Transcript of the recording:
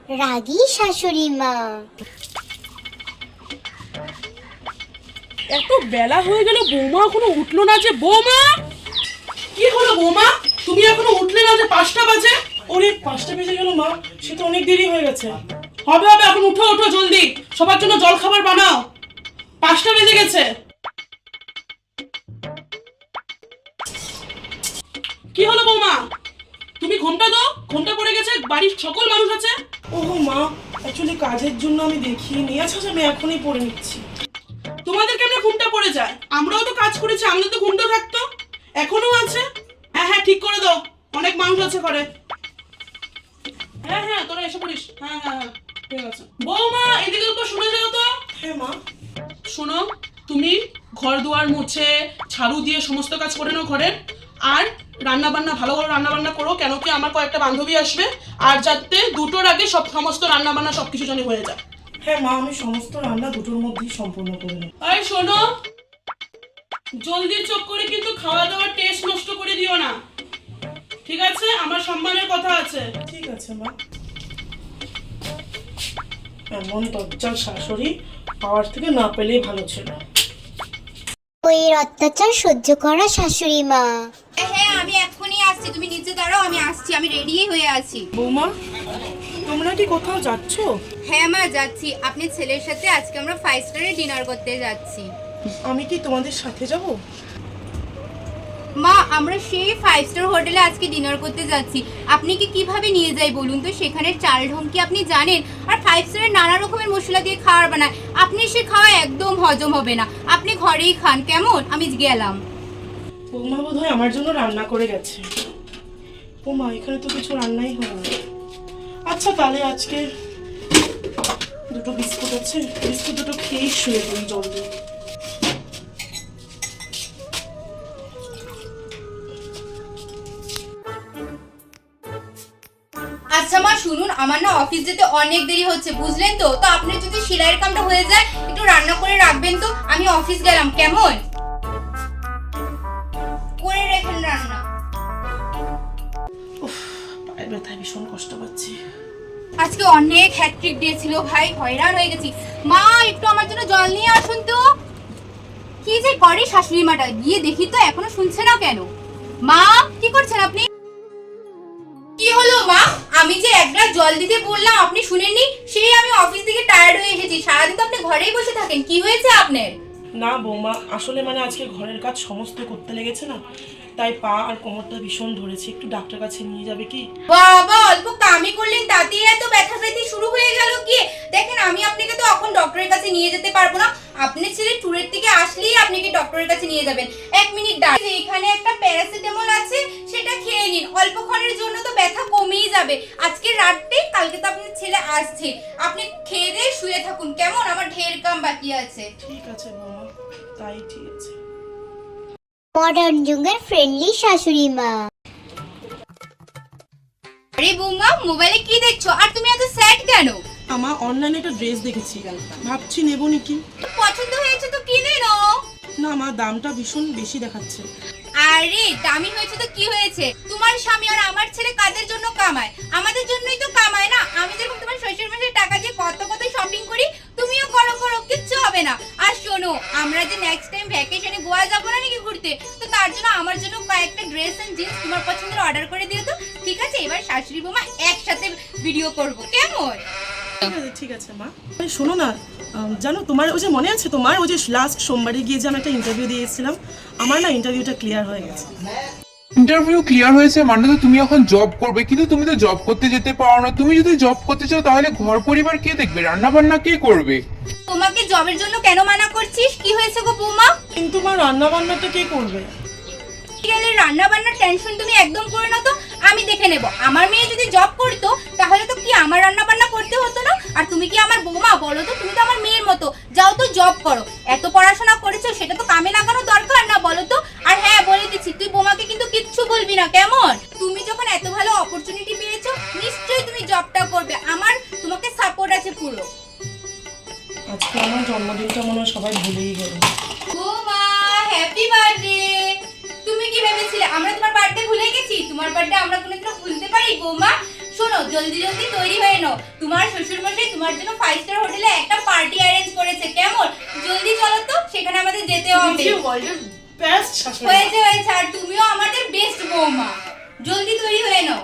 রাগী শাশুড়ি মা। এত বেলা হয়ে গেল, বৌমা এখনো উঠলো না যে। বৌমা, কি হলো বৌমা? তুমি এখনো উঠলে না যে? 5টা বাজে। ওরে 5টা বেজে গেল মা, সে তো অনেক দেরি হয়ে গেছে। হবে হবে, এখন উঠো উঠো, জলদি সবার জন্য জল খাবার বানাও। 5টা বেজে গেছে। কি হলো বৌমা? তুমি ঘোমটা দাও, ঘোমটা পড়ে গেছে, বাড়ির সকল মানুষ আছে। ওহো মা, অ্যাকচুয়ালি কাজের জন্য আমি দেখিনি। আচ্ছা আমি এখনই পরে নিচ্ছি। তোমাদের কেমনে ঘুমটা পড়ে যায়? আমরাও তো কাজ করেছি, আমাদের তো ঘুমটা থাকতো, এখনো আছে। হ্যাঁ হ্যাঁ, ঠিক করে দাও, অনেক মানুষ আছে ঘরে। হ্যাঁ হ্যাঁ, তোরা এসে পড়িস। হ্যাঁ হ্যাঁ হ্যাঁ, ঠিক আছে। বৌমা, এদিকে তো শুনে যাও তো। হ্যাঁ মা। শোনো, তুমি ঘর দুয়ার মুছে ঝাড়ু দিয়ে সমস্ত কাজ করে নাও ঘরের। আর রান্না বান্না ভালো করে রান্না বান্না করো, কেন কি আমার কয়েকটা বান্ধবী আসবে। আর যাতে 2টোর আগে সমস্ত রান্না বান্না সবকিছু জানি হয়ে যায়। হ্যাঁ মা, আমি সমস্ত রান্না 2টোর মধ্যেই সম্পূর্ণ করে নেব। এই শোনো, জলদি চোখ করে কিন্তু খাওয়া দাওয়ার টেস্ট নষ্ট করে দিও না, ঠিক আছে? আমার সম্মানের কথা আছে। ঠিক আছে মা। এমন দজ্জাল শাশুড়ি পাওয়ার থেকে না পেলেই ভালো ছিল। ওই অত্যাচার সহ্য করা শাশুড়ি মা। হ্যাঁ আমি এক্ষুনি আসছি, তুমি নিচে দাঁড়াও, আমি আসছি, আমি রেডি হয়ে আছি। বৌমা, তোমরা কি কোথাও যাচ্ছ? হ্যাঁ মা, যাচ্ছি। আপনি ছেলের সাথে আজকে আমরা 5 স্টারে ডিনার করতে যাচ্ছি। আমি কি তোমাদের সাথে যাব? মা, আমরা সেই 5 স্টার হোটেলে আজকে ডিনার করতে যাচ্ছি। আপনি কি কিভাবে নিয়ে যাই বলুন তো? সেখানে চাল ঢং কি আপনি জানেন? আর 5 স্টারে নানা রকমের মশলা দিয়ে খাবার বানায়, আপনি সে খাওয়া একদম হজম হবে না। আপনি ঘরেই খান, কেমন? আমি গেলাম। বৌমা বোধহয় আমার জন্য রান্না করে গেছে। বৌমা, এখানে তো কিছু রান্নাই হয় না। আচ্ছা তাহলে আজকে 2টো বিস্কুট আছে, বিস্কুট 2টো খেয়েই শুয়ে পড়ি জলদি। আচ্ছা মা শুনুন, আমার না অফিস যেতে অনেক দেরি হচ্ছে, বুঝলেন তো? তো আপনি যদি সেলাইয়ের কামটা হয়ে যায় একটু রান্না করে রাখবেন তো। আমি অফিস গেলাম, কেমন? করে রেখেন রান্না। উফ, পায়ের ব্যথায় ভীষণ কষ্ট পাচ্ছি। আজকে অনেক হ্যাট্রিক দিয়েছিল ভাই, হয়রান হয়ে গেছি। মা, একটু আমার জন্য জল নিয়ে আসুন তো। কি যে করে শাশুড়ি মাটা, গিয়ে দেখি তো এখনো শুনছে না কেন। মা, কি করছেন আপনি? কি হলো মা? আমি যে এক গ্লাস জল দিতে বললাম, আপনি শুনেননি? সেই আমি অফিস থেকে টায়ার্ড হয়ে এসেছি, সারাদিন তো আপনি ঘরেই বসে থাকেন। কি হয়েছে আপনার? না বৌমা, আসলে আজকে ঘরের কাজ সমস্ত করতে লেগেছে না, তাই পা আর কোমরটা ভীষণ ধরেছে। একটু ডাক্তার কাছে নিয়ে যাবে কি? বাবা, অল্প কামই করলেন তাতেই এত ব্যথা ব্যথি শুরু হয়ে গেল কি? দেখেন, আমি আপনাকে তো এখন ডক্টরের কাছে নিয়ে যেতে পারবো না। আপনি ছেলে ট্যুরের থেকে আসলেই আপনাকে ডক্টরের কাছে নিয়ে যাবেন। 1 মিনিট দাঁড়ান, এখানে একটা প্যারাসিটামল আছে, সেটা খেয়ে নিন। অল্পক্ষণের জন্য তো ব্যথা কমেই যাবে। আজকে রাতে, কালকে তো আপনার ছেলে আসছে। আপনি খেয়ে দিয়ে শুয়ে থাকুন, কেমন? আমার ঢের কাম বাকি আছে। ঠিক আছে বৌমা, তাই ঠিক আছে। মডার্ন যুগের ফ্রেন্ডলি শাশুড়ি মা। আরে বৌমা, মোবাইলে কি দেখছো? আর তুমি এত স্যাড কেন? আমার অনলাইনে একটা ড্রেস দেখেছি, ভাবছি নেবো নাকি। পছন্দ হয়েছে তো কিনে নাও। না মা, দামটা ভীষণ বেশি দেখাচ্ছে। আরে দামি হয়েছে তো কি হয়েছে? তোমার স্বামী আর আমার ছেলে কাদের জন্য কামায়? আমাদের জন্যই তো কামায় না? আমি যেরকম তোমার শ্বশুর মাসের টাকা দিয়ে কত কত শপিং করি, তুমিও করো করো, কিচ্ছু হবে না। আর শোনো, আমরা যে নেক্সট টাইম ভ্যাকেশনে গোয়া যাবো না নাকি ঘুরতে, তো তার জন্য আমার জন্য কয়েকটা ড্রেস এন্ড জিন্স তোমার পছন্দের অর্ডার করে দিও তো। ঠিক আছে? এবার শাশুড়ি বৌমা একসাথে ভিডিও করব, কেমন? ঠিক আছে মা। শোনো না, জানো তোমার ওই যে মনে আছে, তোমার ওই যে লাস্ট সোমবারে গিয়ে যে আমি একটা ইন্টারভিউ দিয়েছিলাম, আমার না ইন্টারভিউটা ক্লিয়ার হয়ে গেছে। ইন্টারভিউ ক্লিয়ার হয়েছে মানে তো তুমি এখন জব করবে, কিন্তু তুমি তো জব করতে যেতে পারো না। তুমি যদি জব করতে চাও তাহলে ঘর পরিবার কে দেখবে, রান্না বান্না কে করবে? তোমাকে জবের জন্য কেন মানা করছিস? কি হয়েছে গো বৌমা? কিন্তু মা, রান্না বান্নাটা কে করবে? রান্না বান্নার টেনশন তুমি একদম করে না তো, আমি দেখে নেব। আমার মেয়ে যদি জব করতো তাহলে তো কি আমার রান্না বান্না করতে হতো না? আর তুমি কি আমার বৌমা বলো তো? তুমি তো আমার মেয়ের মতো, যাও তো জব করো। এত পড়াশোনা করেছো, সেটা তো কামে লাগানো দরকার না, বলো তো? আর হ্যাঁ, বলে দিচ্ছি, তুই বৌমাকে কিন্তু কিচ্ছু বলবি না, কেমন? তুমি যখন এত ভালো অপরচুনিটি পেয়েছো, নিশ্চয়ই তুমি জবটা করবে। আমার তোমাকে সাপোর্ট আছে পুরো। আজকে আমার জন্মদিনটা মনে হয় সবাই ভুলেই গেল। বৌমা, হ্যাপি বার্থডে। তুমি কি ভেবেছিলে আমরা তোমার বার্থডে ভুলে গেছি? তোমার বার্থডে আমরা কোনোদিনও ভুলতে পারি বৌমা? শোনো, জলদি জলদি তৈরি হয়ে নাও। তোমার শ্বশুর মশাই তোমার জন্য 5 স্টার হোটেলে একটা পার্টি অ্যারেঞ্জ করেছে, কেমন? জলদি চলো তো, সেখানে আমাদের যেতে হবে। ওয়ার্ল্ডের বেস্ট শাশুড়ি। হয়েছে হয়েছে, আর তুমিও আমাদের বেস্ট বৌমা। জলদি তৈরি হয়ে নাও।